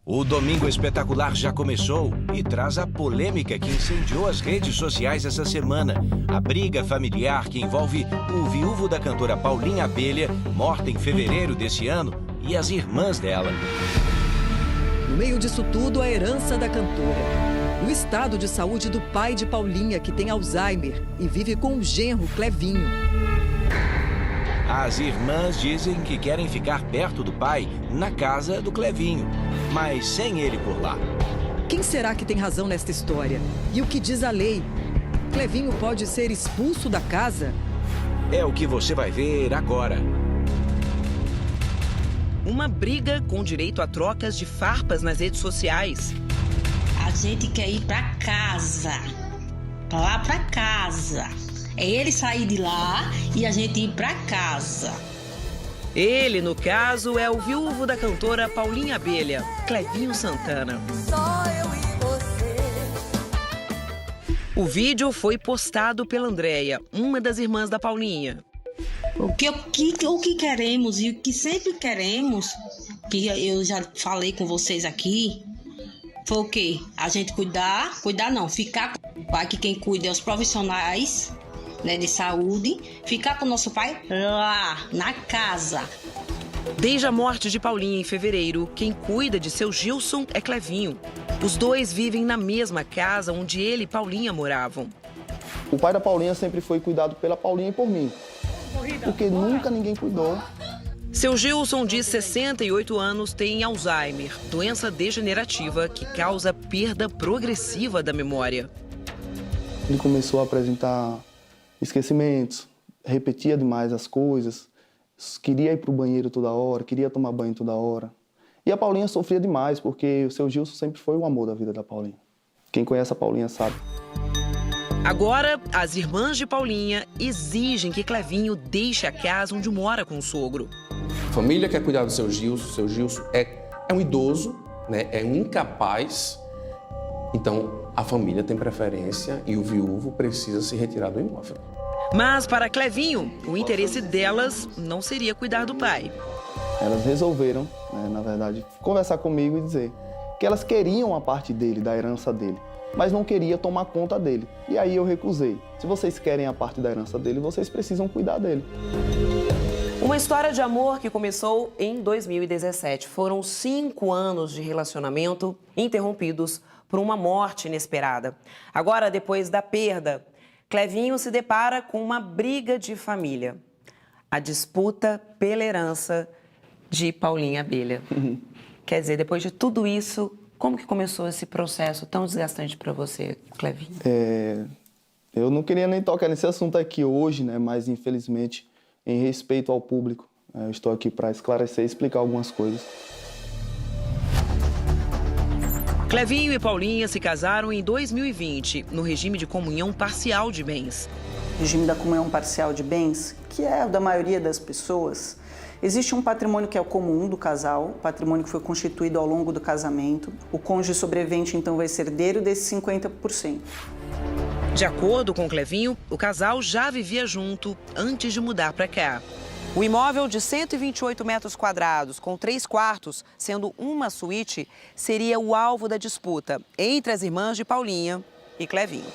O Domingo Espetacular já começou e traz a polêmica que incendiou as redes sociais essa semana. A briga familiar que envolve o viúvo da cantora Paulinha Abelha, morta em fevereiro desse ano, e as irmãs dela. No meio disso tudo, a herança da cantora. O estado de saúde do pai de Paulinha, que tem Alzheimer e vive com o genro Clevinho. As irmãs dizem que querem ficar perto do pai, na casa do Clevinho, mas sem ele por lá. Quem será que tem razão nesta história? E o que diz a lei? Clevinho pode ser expulso da casa? É o que você vai ver agora. Uma briga com direito a trocas de farpas nas redes sociais. A gente quer ir pra casa, lá pra casa. É ele sair de lá e a gente ir pra casa. Ele, no caso, é o viúvo da cantora Paulinha Abelha, Clevinho Santana. Só eu e você. O vídeo foi postado pela Andréia, uma das irmãs da Paulinha. O que queremos e o que sempre queremos, que eu já falei com vocês aqui, foi o quê? A gente ficar com o pai, que quem cuida é os profissionais, né, de saúde, ficar com o nosso pai lá, na casa. Desde a morte de Paulinha em fevereiro, quem cuida de seu Gilson é Clevinho. Os dois vivem na mesma casa onde ele e Paulinha moravam. O pai da Paulinha sempre foi cuidado pela Paulinha e por mim, porque nunca ninguém cuidou. Seu Gilson, de 68 anos, tem Alzheimer, doença degenerativa que causa perda progressiva da memória. Ele começou a apresentar esquecimentos, repetia demais as coisas, queria ir para o banheiro toda hora, queria tomar banho toda hora. E a Paulinha sofria demais, porque o seu Gilson sempre foi o amor da vida da Paulinha. Quem conhece a Paulinha sabe. Agora, as irmãs de Paulinha exigem que Clevinho deixe a casa onde mora com o sogro. A família quer cuidar do seu Gilson é um idoso, né? É um incapaz. Então, a família tem preferência e o viúvo precisa se retirar do imóvel. Mas, para Clevinho, o interesse delas não seria cuidar do pai. Elas resolveram, né, na verdade, conversar comigo e dizer que elas queriam a parte dele, da herança dele, mas não queria tomar conta dele. E aí eu recusei. Se vocês querem a parte da herança dele, vocês precisam cuidar dele. Uma história de amor que começou em 2017. Foram 5 anos de relacionamento interrompidos por uma morte inesperada. Agora, depois da perda, Clevinho se depara com uma briga de família. A disputa pela herança de Paulinha Abelha. Quer dizer, depois de tudo isso, como que começou esse processo tão desgastante para você, Clevinho? Eu não queria nem tocar nesse assunto aqui hoje, né? Mas infelizmente, em respeito ao público, eu estou aqui para esclarecer e explicar algumas coisas. Clevinho e Paulinha se casaram em 2020, no regime de comunhão parcial de bens. O regime da comunhão parcial de bens, que é o da maioria das pessoas, existe um patrimônio que é o comum do casal, o patrimônio que foi constituído ao longo do casamento. O cônjuge sobrevivente, então, vai ser herdeiro desses 50%. De acordo com Clevinho, o casal já vivia junto antes de mudar para cá. O imóvel de 128 metros quadrados, com 3 quartos, sendo uma suíte, seria o alvo da disputa entre as irmãs de Paulinha e Clevinho.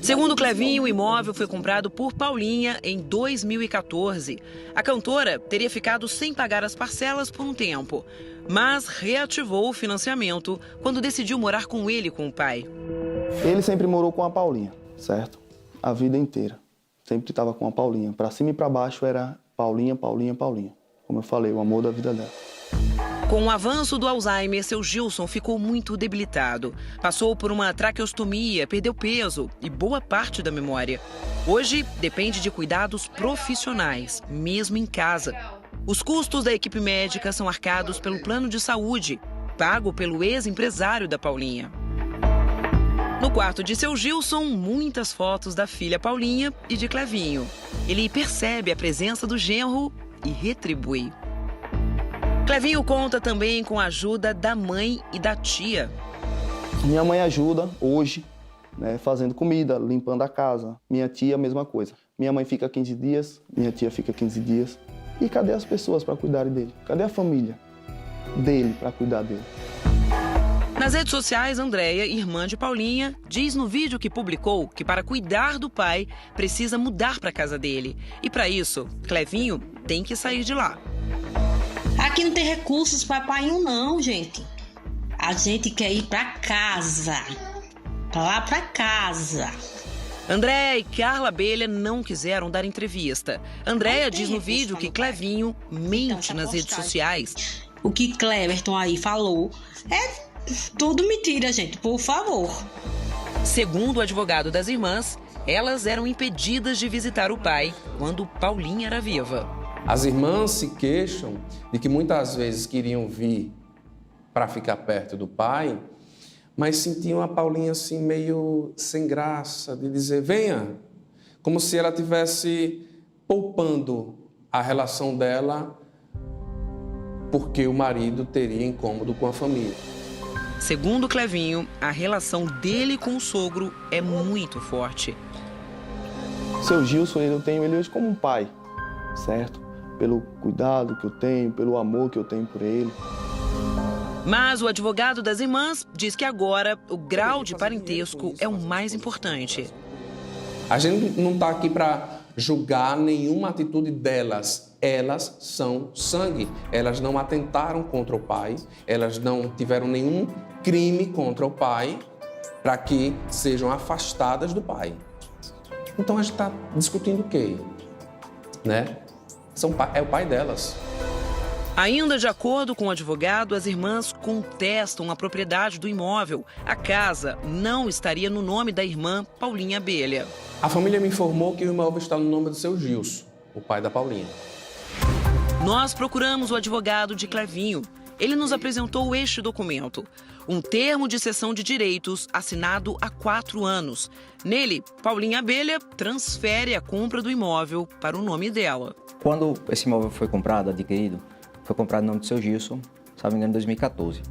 Segundo Clevinho, o imóvel foi comprado por Paulinha em 2014. A cantora teria ficado sem pagar as parcelas por um tempo, mas reativou o financiamento quando decidiu morar com ele e com o pai. Ele sempre morou com a Paulinha, certo? A vida inteira. Sempre estava com a Paulinha. Para cima e para baixo era Paulinha, Paulinha, Paulinha. Como eu falei, o amor da vida dela. Com o avanço do Alzheimer, seu Gilson ficou muito debilitado. Passou por uma traqueostomia, perdeu peso e boa parte da memória. Hoje, depende de cuidados profissionais, mesmo em casa. Os custos da equipe médica são arcados pelo plano de saúde, pago pelo ex-empresário da Paulinha. No quarto de seu Gilson, muitas fotos da filha Paulinha e de Clevinho. Ele percebe a presença do genro e retribui. Clevinho conta também com a ajuda da mãe e da tia. Minha mãe ajuda hoje, né, fazendo comida, limpando a casa. Minha tia, a mesma coisa. Minha mãe fica 15 dias, minha tia fica 15 dias. E cadê as pessoas para cuidarem dele? Cadê a família dele para cuidar dele? Nas redes sociais, Andréia, irmã de Paulinha, diz no vídeo que publicou que para cuidar do pai, precisa mudar para a casa dele. E para isso, Clevinho tem que sair de lá. Aqui não tem recursos para pai não, gente. A gente quer ir para casa. Pra lá para casa. Andréia e Carla Abelha não quiseram dar entrevista. Andréia diz no vídeo que Clevinho mente nas redes sociais. O que Cleverton aí falou é tudo mentira, gente, por favor. Segundo o advogado das irmãs, elas eram impedidas de visitar o pai quando Paulinha era viva. As irmãs se queixam de que muitas vezes queriam vir para ficar perto do pai, mas sentiam a Paulinha assim meio sem graça, de dizer, venha, como se ela estivesse poupando a relação dela porque o marido teria incômodo com a família. Segundo Clevinho, a relação dele com o sogro é muito forte. Seu Gilson, eu tenho ele hoje como um pai, certo? Pelo cuidado que eu tenho, pelo amor que eu tenho por ele. Mas o advogado das irmãs diz que agora o grau de parentesco é o mais importante. A gente não está aqui para julgar nenhuma atitude delas. Elas são sangue. Elas não atentaram contra o pai, elas não tiveram nenhum crime contra o pai para que sejam afastadas do pai. Então a gente está discutindo o quê? Né? É o pai delas. Ainda de acordo com o advogado, as irmãs contestam a propriedade do imóvel. A casa não estaria no nome da irmã Paulinha Abelha. A família me informou que o imóvel está no nome do seu Gilson, o pai da Paulinha. Nós procuramos o advogado de Clevinho. Ele nos apresentou este documento, um termo de cessão de direitos assinado há 4 anos. Nele, Paulinha Abelha transfere a compra do imóvel para o nome dela. Quando esse imóvel foi comprado, adquirido, foi comprado no nome do seu Gilson, se não me engano, em 2014.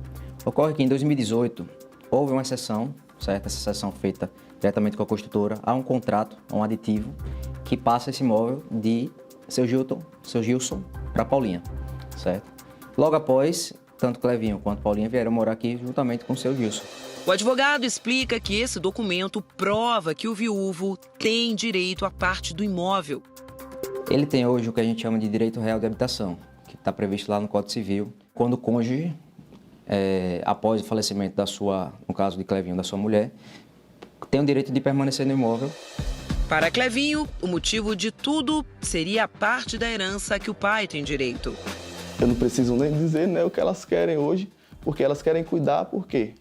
Ocorre que em 2018 houve uma cessão, certo? Essa cessão feita diretamente com a construtora, há um contrato, um aditivo, que passa esse imóvel de seu Gilson para Paulinha, certo? Logo após, tanto Clevinho quanto Paulinha vieram morar aqui juntamente com o seu Gilson. O advogado explica que esse documento prova que o viúvo tem direito à parte do imóvel. Ele tem hoje o que a gente chama de direito real de habitação, que está previsto lá no Código Civil. Quando o cônjuge, após o falecimento da sua, no caso de Clevinho, da sua mulher, tem o direito de permanecer no imóvel. Para Clevinho, o motivo de tudo seria a parte da herança que o pai tem direito. Eu não preciso nem dizer, né, o que elas querem hoje, porque elas querem cuidar, porque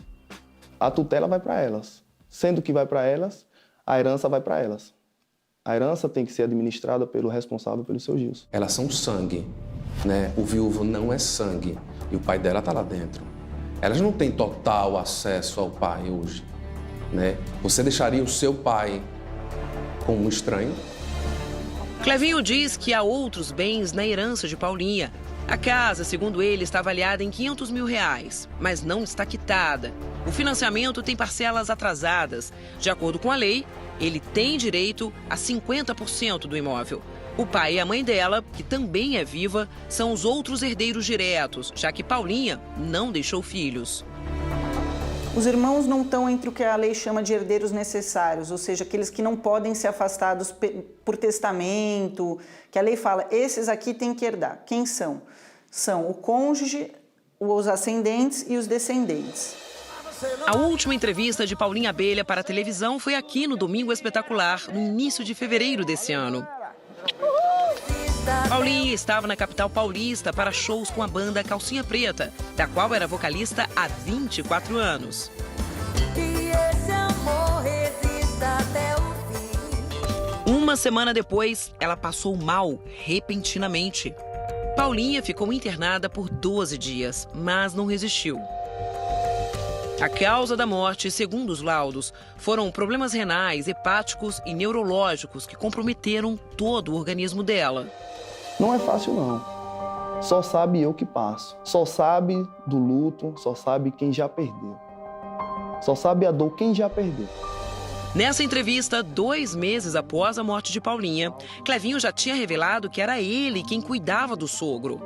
a tutela vai para elas. Sendo que vai para elas, a herança vai para elas. A herança tem que ser administrada pelo responsável, pelo seu Gilson. Elas são sangue, né? O viúvo não é sangue e o pai dela está lá dentro. Elas não têm total acesso ao pai hoje, né? Você deixaria o seu pai como um estranho? Clevinho diz que há outros bens na herança de Paulinha. A casa, segundo ele, está avaliada em R$500 mil, mas não está quitada. O financiamento tem parcelas atrasadas. De acordo com a lei, ele tem direito a 50% do imóvel. O pai e a mãe dela, que também é viva, são os outros herdeiros diretos, já que Paulinha não deixou filhos. Os irmãos não estão entre o que a lei chama de herdeiros necessários, ou seja, aqueles que não podem ser afastados por testamento, que a lei fala, esses aqui têm que herdar. Quem são? São o cônjuge, os ascendentes e os descendentes. A última entrevista de Paulinha Abelha para a televisão foi aqui no Domingo Espetacular, no início de fevereiro desse ano. Paulinha estava na capital paulista para shows com a banda Calcinha Preta, da qual era vocalista há 24 anos. Uma semana depois, ela passou mal, repentinamente. Paulinha ficou internada por 12 dias, mas não resistiu. A causa da morte, segundo os laudos, foram problemas renais, hepáticos e neurológicos que comprometeram todo o organismo dela. Não é fácil, não. Só sabe eu que passo. Só sabe do luto, só sabe quem já perdeu. Só sabe a dor quem já perdeu. Nessa entrevista, 2 meses após a morte de Paulinha, Clevinho já tinha revelado que era ele quem cuidava do sogro.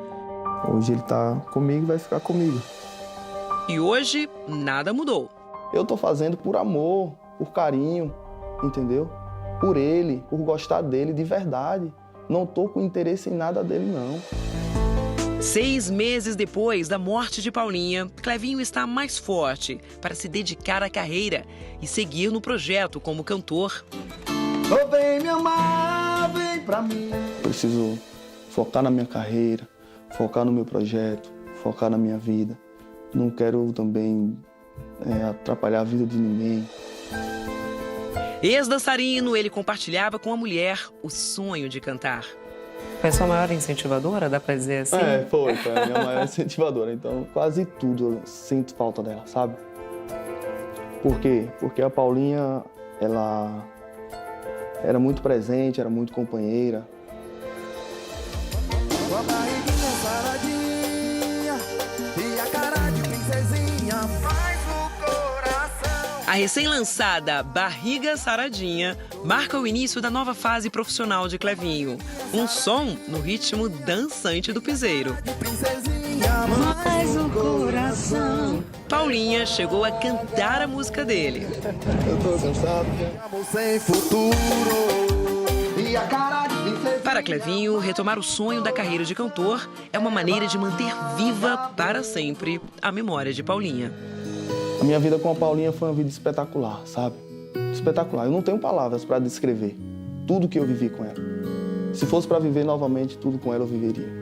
Hoje ele tá comigo e vai ficar comigo. E hoje, nada mudou. Eu tô fazendo por amor, por carinho, entendeu? Por ele, por gostar dele de verdade. Não tô com interesse em nada dele, não. 6 meses depois da morte de Paulinha, Clevinho está mais forte para se dedicar à carreira e seguir no projeto como cantor. Oh, vem me amar, vem pra mim. Preciso focar na minha carreira, focar no meu projeto, focar na minha vida. Não quero também atrapalhar a vida de ninguém. Ex-dançarino, ele compartilhava com a mulher o sonho de cantar. Foi a sua maior incentivadora, dá pra dizer assim? Foi a minha maior incentivadora. Então, quase tudo eu sinto falta dela, sabe? Por quê? Porque a Paulinha, ela era muito presente, era muito companheira. Tua barriguinha saradinha e a cara de princesinha faz o coração. A recém-lançada Barriga Saradinha marca o início da nova fase profissional de Clevinho. Um som no ritmo dançante do piseiro. Princesinha mais o coração. Paulinha chegou a cantar a música dele. Eu tô cansado. Amor sem futuro e a cara de princesinha. Para Clevinho, retomar o sonho da carreira de cantor é uma maneira de manter viva para sempre a memória de Paulinha. A minha vida com a Paulinha foi uma vida espetacular, sabe? Espetacular. Eu não tenho palavras para descrever tudo que eu vivi com ela. Se fosse para viver novamente, tudo com ela eu viveria.